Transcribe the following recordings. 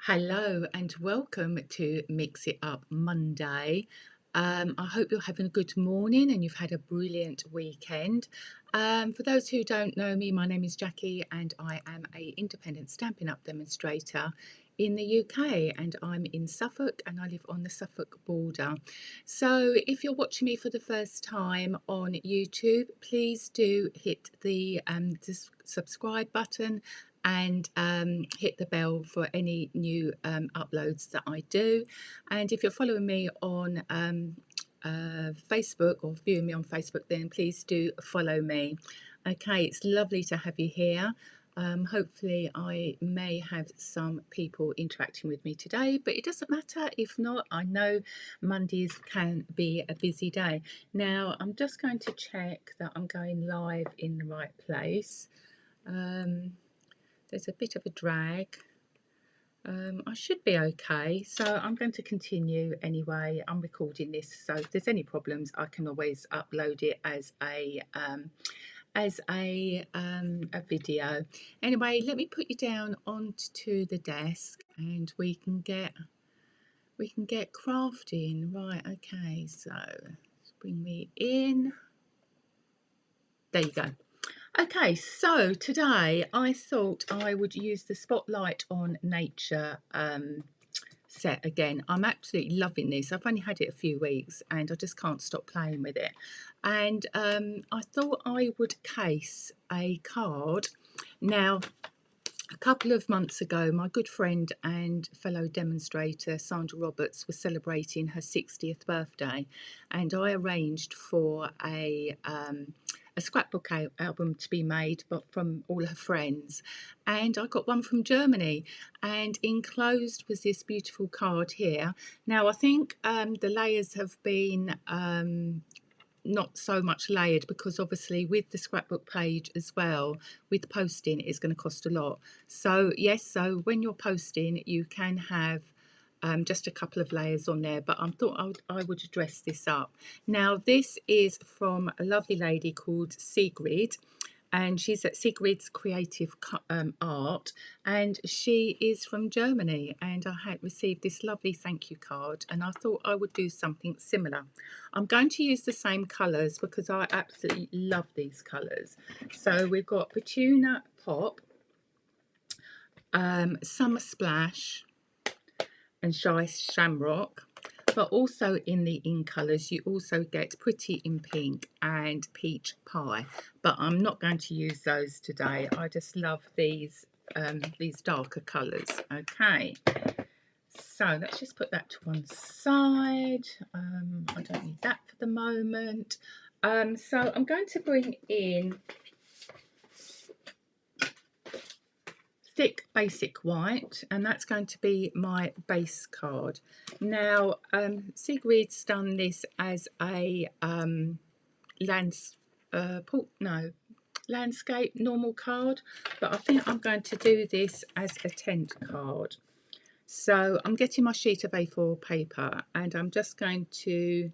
Hello and welcome to Mix It Up Monday. I hope you're having a good morning and you've had a brilliant weekend. For those who don't know me, my name is Jackie and I am an independent Stampin' Up demonstrator in the UK, and I'm in Suffolk and I live on the Suffolk border. So if you're watching me for the first time on YouTube, please do hit the subscribe button and hit the bell for any new uploads that I do. And if you're following me on Facebook or viewing me on Facebook, then please do follow me. Okay, it's lovely to have you here. Hopefully I may have some people interacting with me today, but it doesn't matter if not. I know Mondays can be a busy day. Now I'm just going to check that I'm going live in the right place. There's a bit of a drag. I should be okay, so I'm going to continue anyway. I'm recording this, so if there's any problems, I can always upload it as a video. Anyway, let me put you down onto the desk, and we can get crafting. Right, okay. So let's bring me in. There you go. Okay, so today I thought I would use the Spotlight on Nature set again. I'm absolutely loving this. I've only had it a few weeks and I just can't stop playing with it. And I thought I would case a card. Now, a couple of months ago, my good friend and fellow demonstrator Sandra Roberts was celebrating her 60th birthday, and I arranged for a scrapbook album to be made, but from all her friends, and I got one from Germany, and enclosed was this beautiful card here. Now I think the layers have been not so much layered, because obviously with the scrapbook page as well, with posting, it's going to cost a lot. So yes, so when you're posting, you can have just a couple of layers on there, but I thought I would dress this up. Now this is from a lovely lady called Sigrid, and she's at Sigrid's Creative Art, and she is from Germany, and I had received this lovely thank you card, and I thought I would do something similar. I'm going to use the same colours because I absolutely love these colours. So we've got Petuna Pop, Summer Splash and Shy Shamrock. But also in the in colours, you also get Pretty in Pink and Peach Pie. But I'm not going to use those today. I just love these darker colours. Okay, so let's just put that to one side. I don't need that for the moment. So I'm going to bring in thick basic white, and that's going to be my base card. Now Sigrid's done this as a landscape normal card, but I think I'm going to do this as a tent card. So I'm getting my sheet of A4 paper, and I'm just going to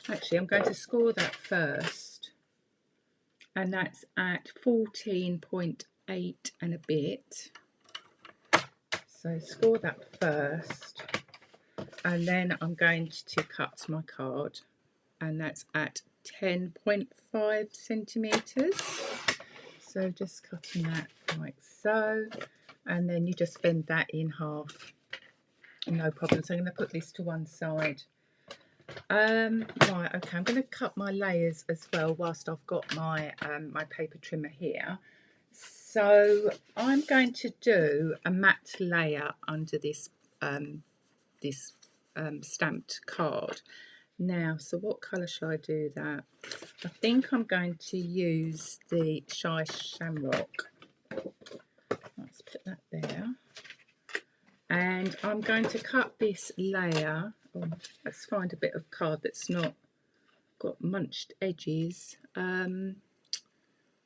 I'm going to score that first, and that's at 14.8 and a bit. So score that first, and then I'm going to cut my card, and that's at 10.5 centimetres. So just cutting that like so, and then you just bend that in half, no problem. So I'm going to put this to one side. Right, okay, I'm going to cut my layers as well whilst I've got my my paper trimmer here. So I'm going to do a matte layer under this stamped card. Now, so what colour shall I do that? I think I'm going to use the Shy Shamrock. Let's put that there. And I'm going to cut this layer. Oh, let's find a bit of card that's not got munched edges. I'm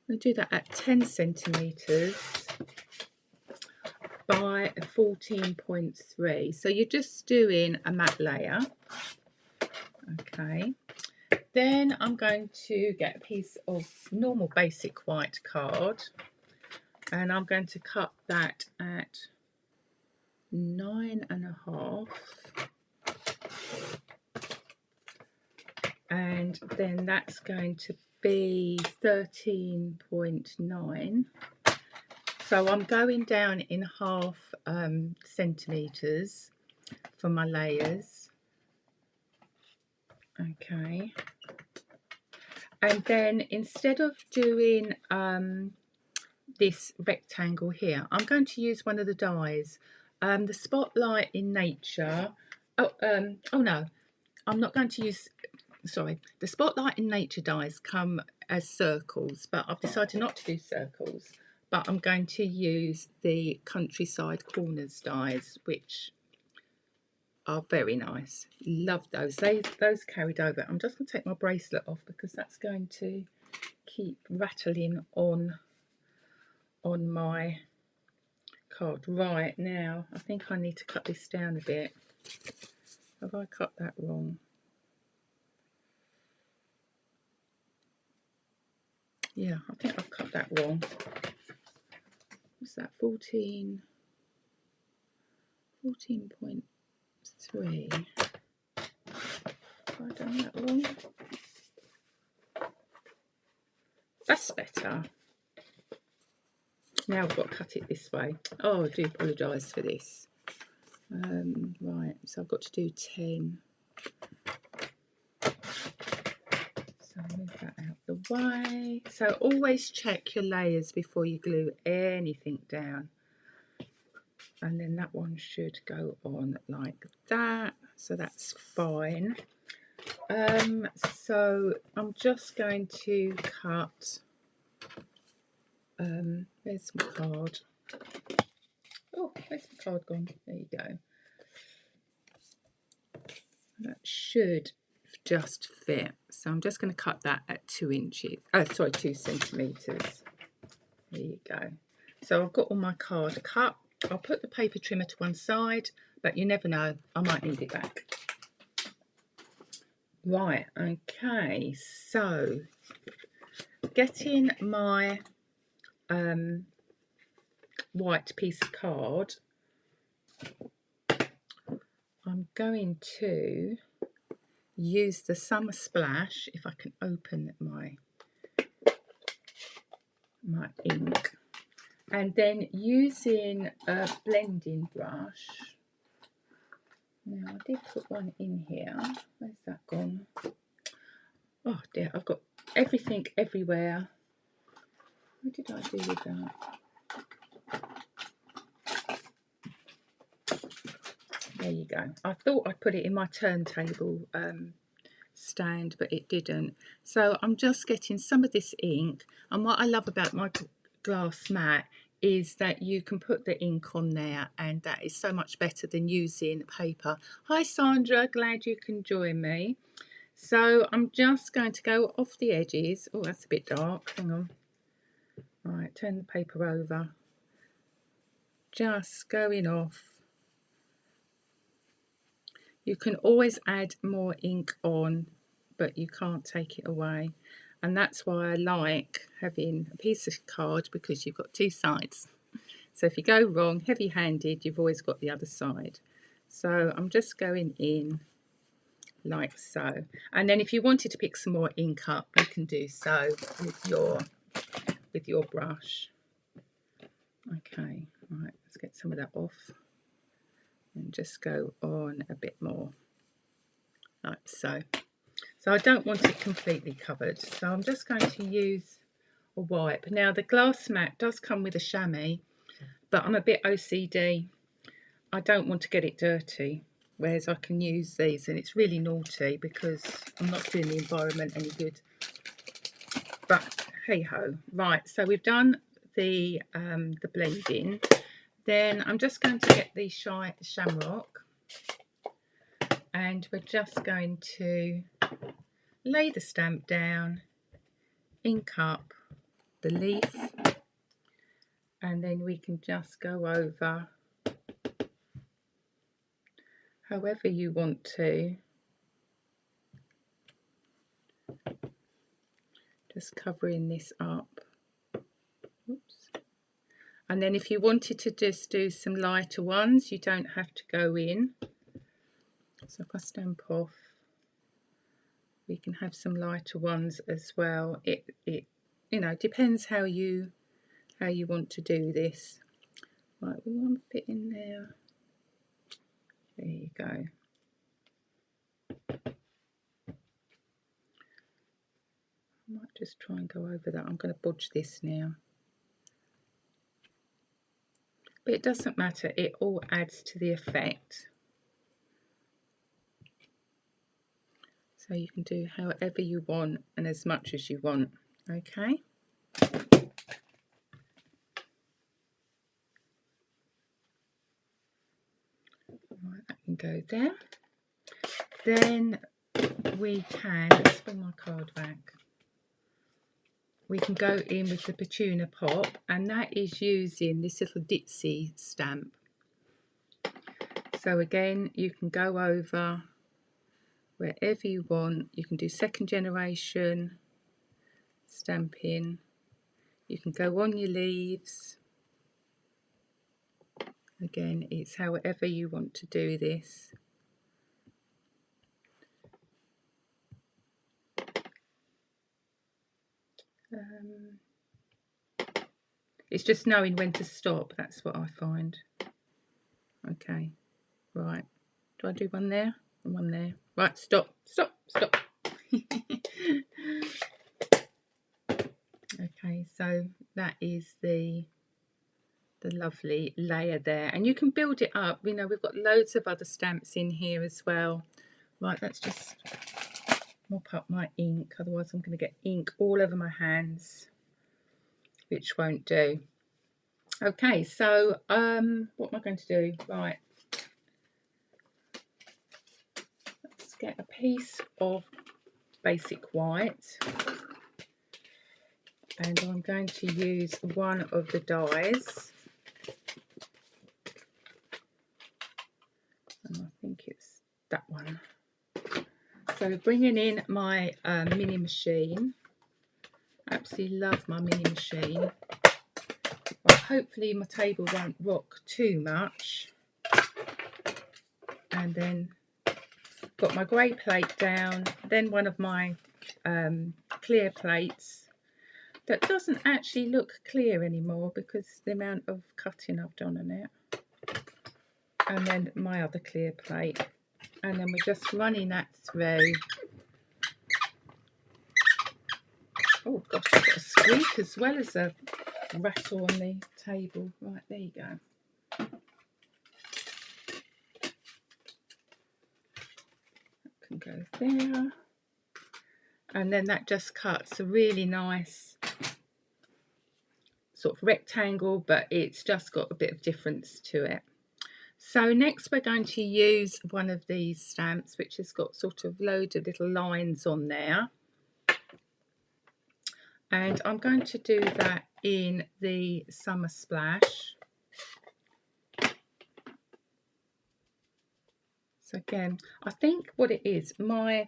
going to do that at 10 centimetres by 14.3. So you're just doing a matte layer. Okay. Then I'm going to get a piece of normal basic white card, and I'm going to cut that at 9.5, and then that's going to be 13.9. So I'm going in half centimetres for my layers. Okay, and then instead of doing this rectangle here, I'm going to use one of the dies, the Spotlight in Nature. Oh no, I'm not going to use, sorry, the Spotlight in Nature dies come as circles, but I've decided not to do circles, but I'm going to use the Countryside Corners dies, which are very nice. Love those. Those carried over. I'm just going to take my bracelet off because that's going to keep rattling on my card. Right, now I think I need to cut this down a bit. Have I cut that wrong? Yeah, I think I've cut that wrong. What's that? 14.3. Have I done that wrong? That's better. Now I've got to cut it this way. Oh, I do apologise for this. Right, so I've got to do 10. So move that out the way. So always check your layers before you glue anything down. And then that one should go on like that. So that's fine. So I'm just going to cut. Where's my card? Oh, where's my card gone? There you go. That should just fit. So I'm just going to cut that at 2 inches. Oh, sorry, 2 centimetres. There you go. So I've got all my card cut. I'll put the paper trimmer to one side, but you never know, I might need it back. Right, okay, so getting my white piece of card, I'm going to use the Summer Splash, if I can open my ink, and then using a blending brush. Now I did put one in here. Where's that gone? Oh dear, I've got everything everywhere. What did I do with that? There you go. I thought I'd put it in my turntable stand, but it didn't. So I'm just getting some of this ink, and what I love about my glass mat is that you can put the ink on there, and that is so much better than using paper. Hi Sandra, glad you can join me. So I'm just going to go off the edges. Oh, that's a bit dark, hang on. Right, turn the paper over. Just going off. You can always add more ink on, but you can't take it away. And that's why I like having a piece of card, because you've got two sides. So if you go wrong, heavy-handed, you've always got the other side. So I'm just going in like so. And then if you wanted to pick some more ink up, you can do so with your brush. Okay, right, let's get some of that off. And just go on a bit more, like so. So I don't want it completely covered, so I'm just going to use a wipe. Now the glass mat does come with a chamois, but I'm a bit OCD. I don't want to get it dirty, whereas I can use these, and it's really naughty because I'm not doing the environment any good. But hey ho. Right, so we've done the blending. Then I'm just going to get the shamrock, and we're just going to lay the stamp down, ink up the leaf, and then we can just go over however you want to, just covering this up. Oops. And then if you wanted to just do some lighter ones, you don't have to go in. So if I stamp off, we can have some lighter ones as well. It you know, depends how you want to do this. Right, we want a bit in there. There you go. I might just try and go over that. I'm going to bodge this now. But it doesn't matter, it all adds to the effect. So you can do however you want and as much as you want, okay? Right, that can go there. Then we can, let's bring my card back. We can go in with the Petuna Pop, and that is using this little ditzy stamp. So again, you can go over wherever you want. You can do second generation Stampin'. You can go on your leaves. Again, it's however you want to do this. It's just knowing when to stop, that's what I find. Okay, right. Do I do one there and one there? Right, stop, stop, stop. Okay, so that is the lovely layer there, and you can build it up. You know, we've got loads of other stamps in here as well. Right, let's just mop up my ink, otherwise I'm going to get ink all over my hands, which won't do. Okay, so what am I going to do? Right, let's get a piece of basic white, and I'm going to use one of the dies, and I think it's that one. So bringing in my mini machine. Absolutely love my mini machine. Well, hopefully my table won't rock too much. And then got my grey plate down, then one of my clear plates that doesn't actually look clear anymore because the amount of cutting I've done on it. And then my other clear plate, and then we're just running that through. Oh gosh, I've got a squeak as well as a rattle on the table. Right, there you go. That can go there. And then that just cuts a really nice sort of rectangle, but it's just got a bit of difference to it. So next we're going to use one of these stamps which has got sort of loads of little lines on there, and I'm going to do that in the Summer Splash. So again, I think what it is, my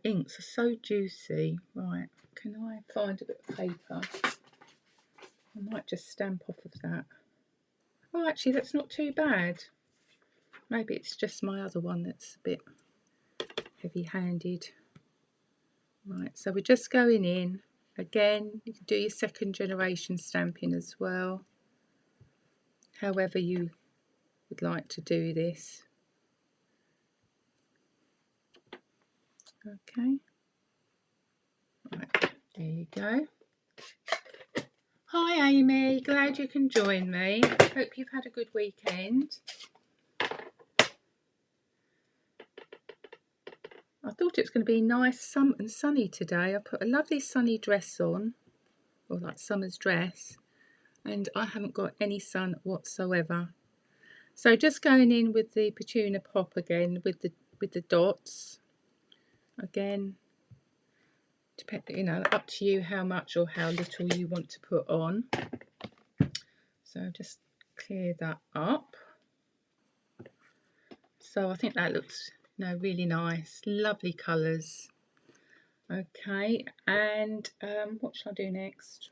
inks are so juicy. Right, can I find a bit of paper? I might just stamp off of that. Oh, actually, that's not too bad. Maybe it's just my other one that's a bit heavy-handed. Right, so we're just going in. Again, you can do your second generation stamping as well, however you would like to do this. Okay. Right, there you go. Hi Amy, glad you can join me. Hope you've had a good weekend. I thought it was going to be nice and sunny today. I put a lovely sunny dress on, or like summer's dress, and I haven't got any sun whatsoever. So just going in with the Petuna Pop again with the dots. Again, you know, up to you how much or how little you want to put on. So just clear that up. So I think that looks, you know, really nice, lovely colours. Okay, and what shall I do next?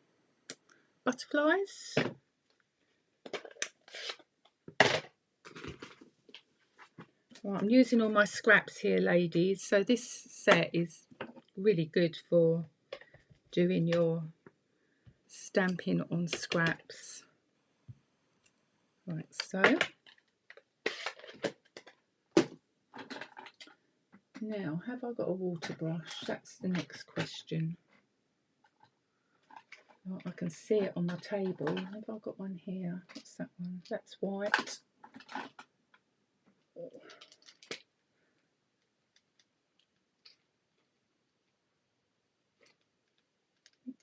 Butterflies. Right, I'm using all my scraps here, ladies. So this set is really good for doing your stamping on scraps. Right, so now, have I got a water brush? That's the next question. Oh, I can see it on my table. Have I got one here? What's that one? That's white.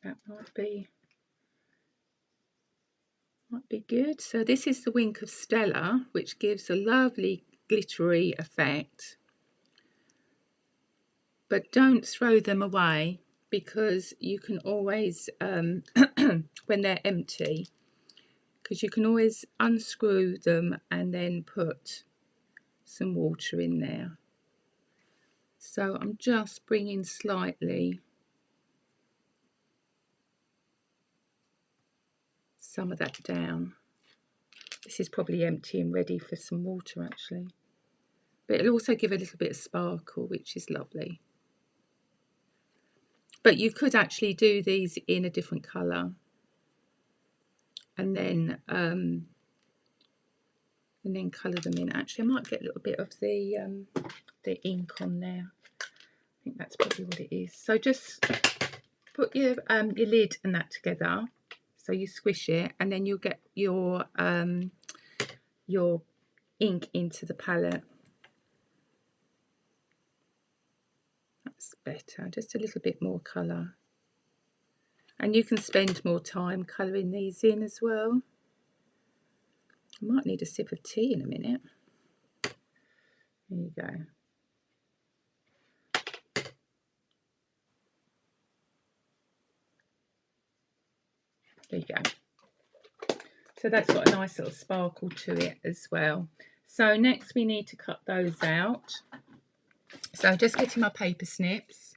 That might be good. So this is the Wink of Stella, which gives a lovely glittery effect. But don't throw them away, because you can always, when they're empty, because you can always unscrew them and then put some water in there. So I'm just bringing slightly some of that down. This is probably empty and ready for some water actually, but it'll also give a little bit of sparkle, which is lovely. But you could actually do these in a different colour and then colour them in. Actually, I might get a little bit of the ink on there. I think that's probably what it is. So just put your lid and that together, so you squish it, and then you'll get your ink into the palette. That's better, just a little bit more colour. And you can spend more time colouring these in as well. I might need a sip of tea in a minute. There you go. There you go. So that's got a nice little sparkle to it as well. So next we need to cut those out. So just getting my paper snips.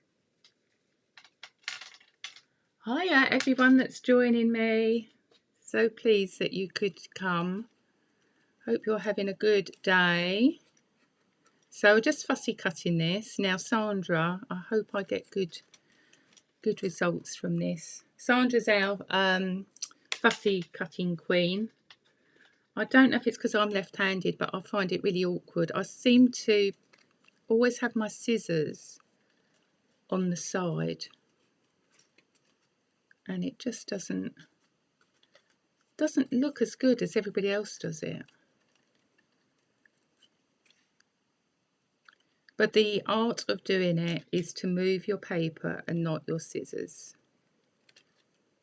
Hiya everyone that's joining me. So pleased that you could come. Hope you're having a good day. So just fussy cutting this. Now Sandra, I hope I get good results from this. Sandra's our fussy cutting queen. I don't know if it's because I'm left-handed, but I find it really awkward. I seem to always have my scissors on the side, and it just doesn't look as good as everybody else does it. But the art of doing it is to move your paper and not your scissors.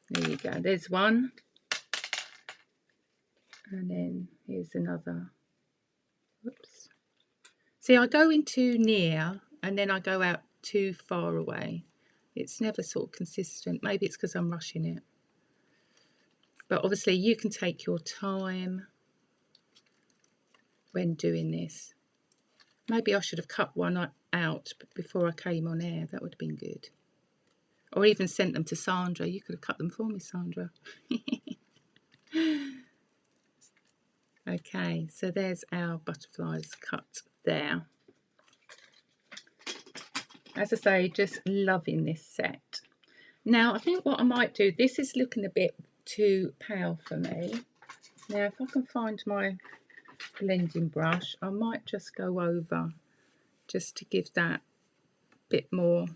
There you go, there's one. And then here's another. Whoops. See, I go in too near and then I go out too far away. It's never sort of consistent. Maybe it's because I'm rushing it. But obviously you can take your time when doing this. Maybe I should have cut one out before I came on air. That would have been good. Or even sent them to Sandra. You could have cut them for me, Sandra. Okay, so there's our butterflies cut there. As I say, just loving this set. Now, I think what I might do, this is looking a bit too pale for me. Now, if I can find my blending brush, I might just go over just to give that bit more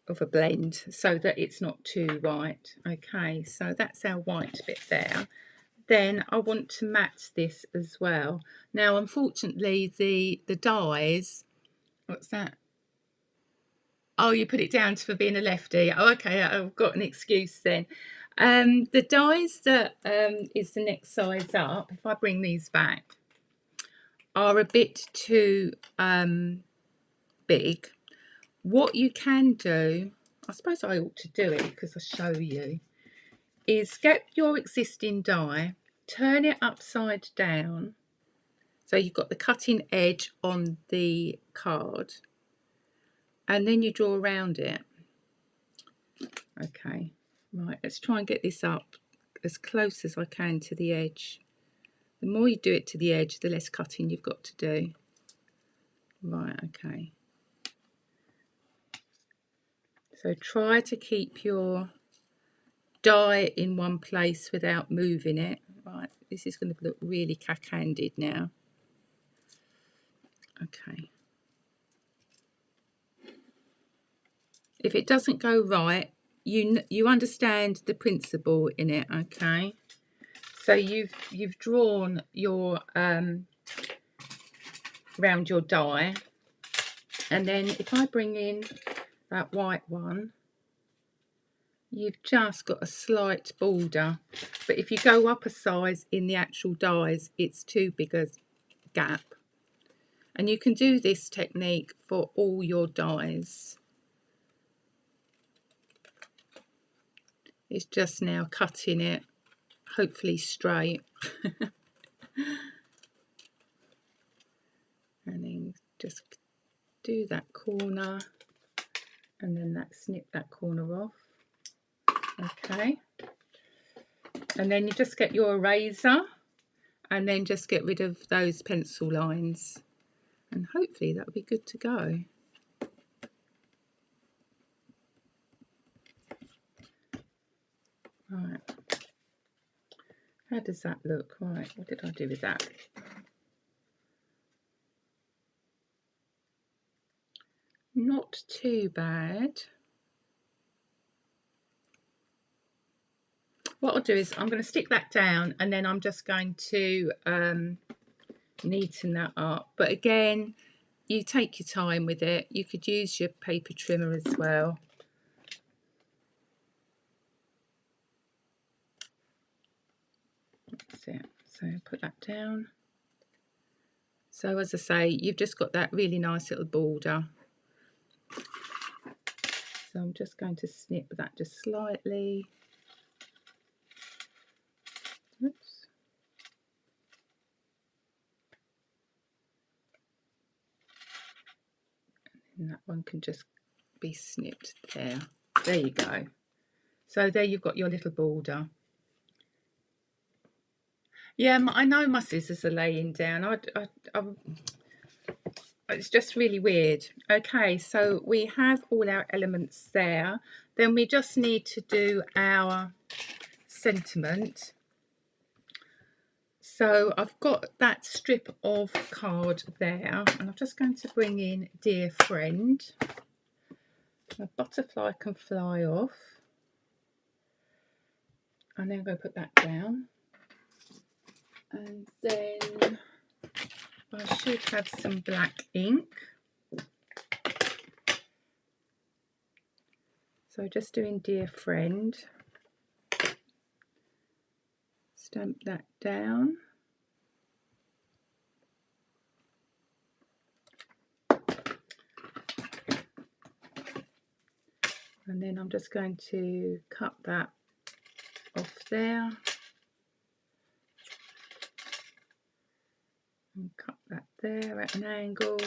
of a blend so that it's not too white. Okay, so that's our white bit there. Then I want to match this as well. Now, unfortunately, the dyes, what's that? Oh, you put it down for being a lefty. Oh, okay, I've got an excuse then. The dyes that is the next size up, if I bring these back, are a bit too big. What you can do, I suppose I ought to do it because I show you, is get your existing die, turn it upside down So you've got the cutting edge on the card, and then you draw around it. Okay, right, let's try and get this up as close as I can to the edge. The more you do it to the edge, the less cutting you've got to do. Right, okay. So try to keep your die in one place without moving it. Right, this is going to look really cack-handed now. Okay. If it doesn't go right, you understand the principle in it, okay? So you've drawn your around your die, and then if I bring in that white one, you've just got a slight border, but if you go up a size in the actual dies, it's too big a gap. And you can do this technique for all your dies. It's just now cutting it, hopefully straight. And then just do that corner, and then snip that corner off. Okay. And then you just get your eraser, and then just get rid of those pencil lines. And hopefully that'll be good to go. Right. How does that look? Right, what did I do with that? Not too bad. What I'll do is I'm going to stick that down, and then I'm just going to neaten that up. But again, you take your time with it. You could use your paper trimmer as well. That's it. So put that down. So as I say, you've just got that really nice little border. So I'm just going to snip that just slightly. Oops. And that one can just be snipped there. There you go. So there you've got your little border. Yeah, I know my scissors are laying down. It's just really weird. Okay, so we have all our elements there. Then we just need to do our sentiment. So I've got that strip of card there, and I'm just going to bring in Dear Friend. My butterfly can fly off. And then I'm going to put that down. And then I should have some black ink. So just doing Dear Friend. Stamp that down. And then I'm just going to cut that off there. And cut that there at an angle.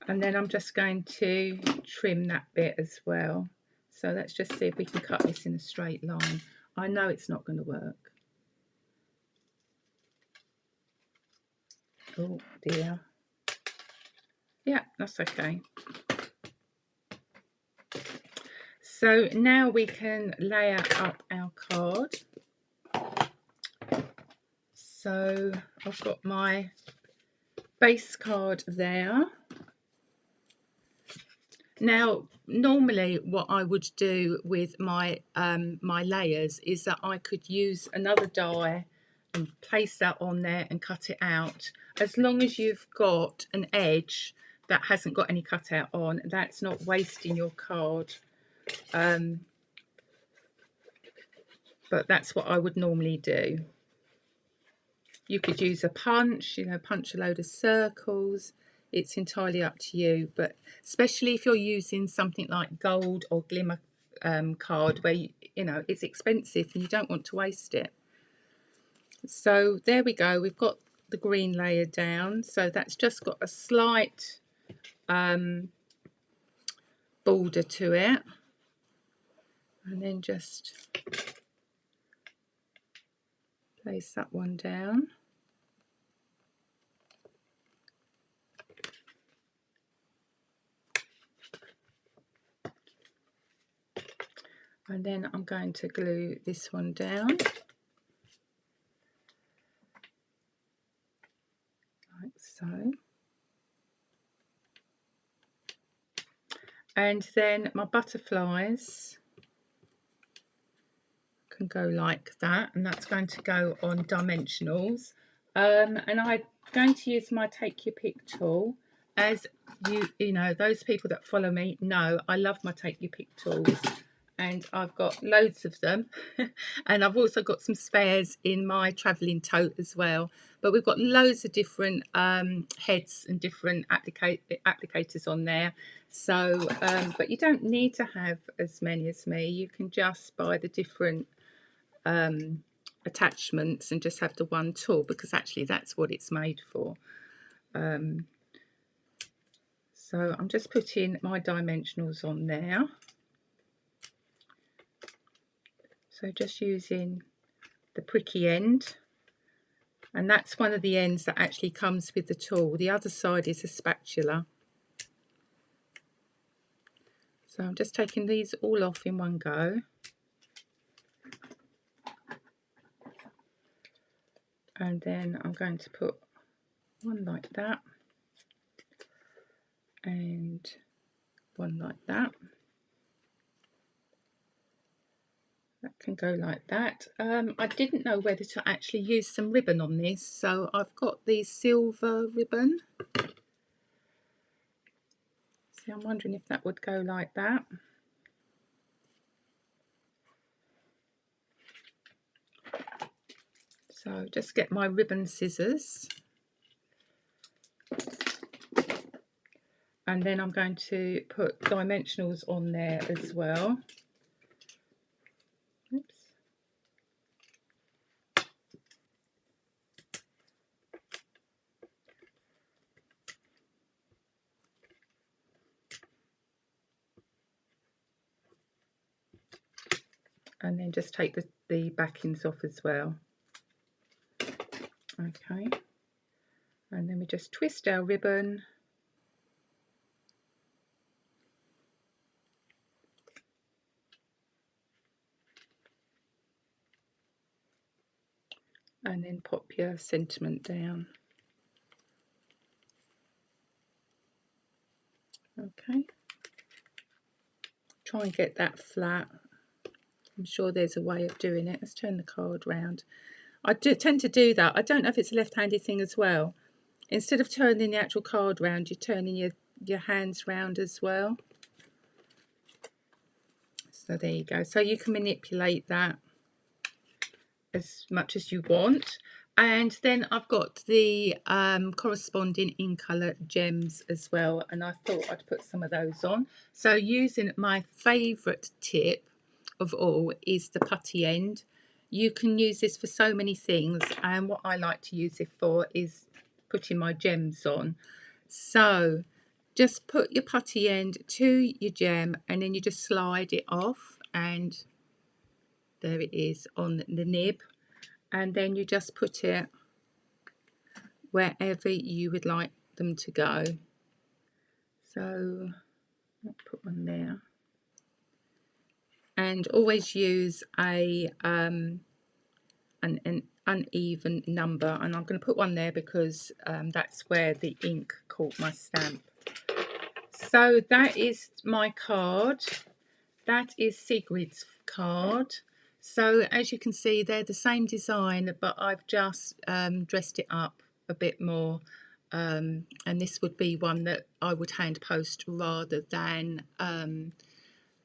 And then I'm just going to trim that bit as well. So let's just see if we can cut this in a straight line. I know it's not going to work. Oh dear. Yeah, that's okay. So now we can layer up our card. So I've got my base card there. Now, normally what I would do with my my layers is that I could use another die and place that on there and cut it out. As long as you've got an edge that hasn't got any cutout on, that's not wasting your card. But that's what I would normally do. You could use a punch, you know, punch a load of circles. It's entirely up to you, but especially if you're using something like gold or glimmer card where you know it's expensive and you don't want to waste it. So there we go, we've got the green layer down, so that's just got a slight border to it, and then just place that one down. And then I'm going to glue this one down, like so. And then my butterflies can go like that, and that's going to go on dimensionals. And I'm going to use my Take Your Pick tool. As you know, those people that follow me know I love my Take Your Pick tools, and I've got loads of them. And I've also got some spares in my travelling tote as well. But we've got loads of different heads and different applicators on there. So, but you don't need to have as many as me. You can just buy the different attachments and just have the one tool, because actually that's what it's made for. So I'm just putting my dimensionals on there. So just using the pricky end, and that's one of the ends that actually comes with the tool. The other side is a spatula. So I'm just taking these all off in one go. And then I'm going to put one like that and one like that. That can go like that. I didn't know whether to actually use some ribbon on this, so I've got the silver ribbon. See, I'm wondering if that would go like that. So just get my ribbon scissors, and then I'm going to put dimensionals on there as well. Oops. And then just take the backings off as well. Okay, and then we just twist our ribbon. And then pop your sentiment down. Okay, try and get that flat. I'm sure there's a way of doing it. Let's turn the card round. I do tend to do that. I don't know if it's a left-handed thing as well. Instead of turning the actual card round, you're turning your hands round as well. So there you go. So you can manipulate that as much as you want. And then I've got the corresponding in colour gems as well, and I thought I'd put some of those on. So using my favourite tip of all is the putty end. You can use this for so many things, and what I like to use it for is putting my gems on. So just put your putty end to your gem, and then you just slide it off, and there it is on the nib. And then you just put it wherever you would like them to go. So I'll put one there, and always use an uneven number, and I'm going to put one there because that's where the ink caught my stamp. So that is my card. That is Sigrid's card. So as you can see, they're the same design, but I've just dressed it up a bit more, and this would be one that I would hand post rather than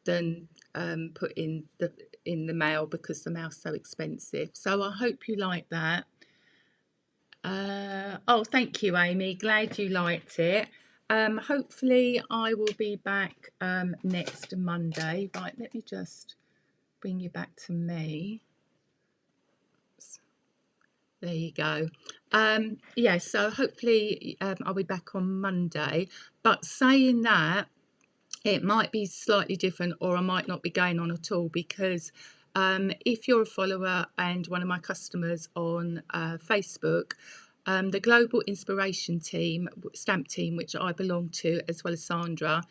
put in the mail, because the mail's so expensive. So I hope you like that. Oh, thank you, Amy. Glad you liked it. Hopefully I will be back next Monday. Right, let me just bring you back to me. There you go. Yeah, so hopefully I'll be back on Monday. But saying that, it might be slightly different, or I might not be going on at all, because if you're a follower and one of my customers on Facebook, the Global Inspiration Team, Stamp Team, which I belong to, as well as Sandra,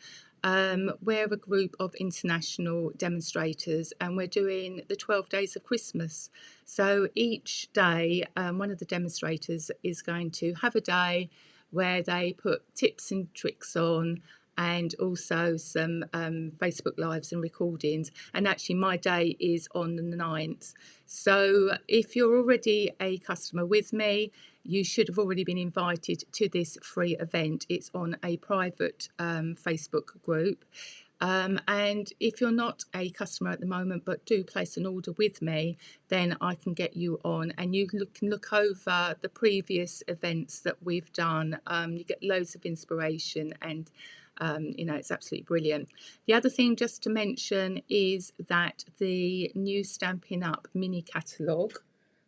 we're a group of international demonstrators, and we're doing the 12 days of Christmas. So each day, one of the demonstrators is going to have a day where they put tips and tricks on, and also some Facebook lives and recordings. And actually my day is on the 9th. So if you're already a customer with me, you should have already been invited to this free event. It's on a private Facebook group. And if you're not a customer at the moment but do place an order with me, then I can get you on, and you can look over the previous events that we've done. You get loads of inspiration, and you know, it's absolutely brilliant. The other thing just to mention is that the new Stampin' Up mini catalogue,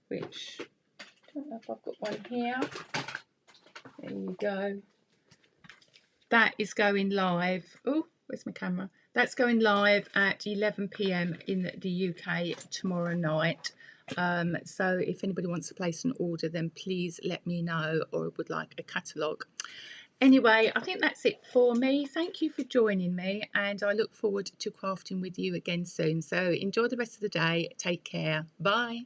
which I don't know if I've got one here. There you go. That is going live. Oh, where's my camera? That's going live at 11 p.m. in the UK tomorrow night. So if anybody wants to place an order, then please let me know, or would like a catalogue. Anyway, I think that's it for me. Thank you for joining me, and I look forward to crafting with you again soon. So enjoy the rest of the day. Take care. Bye.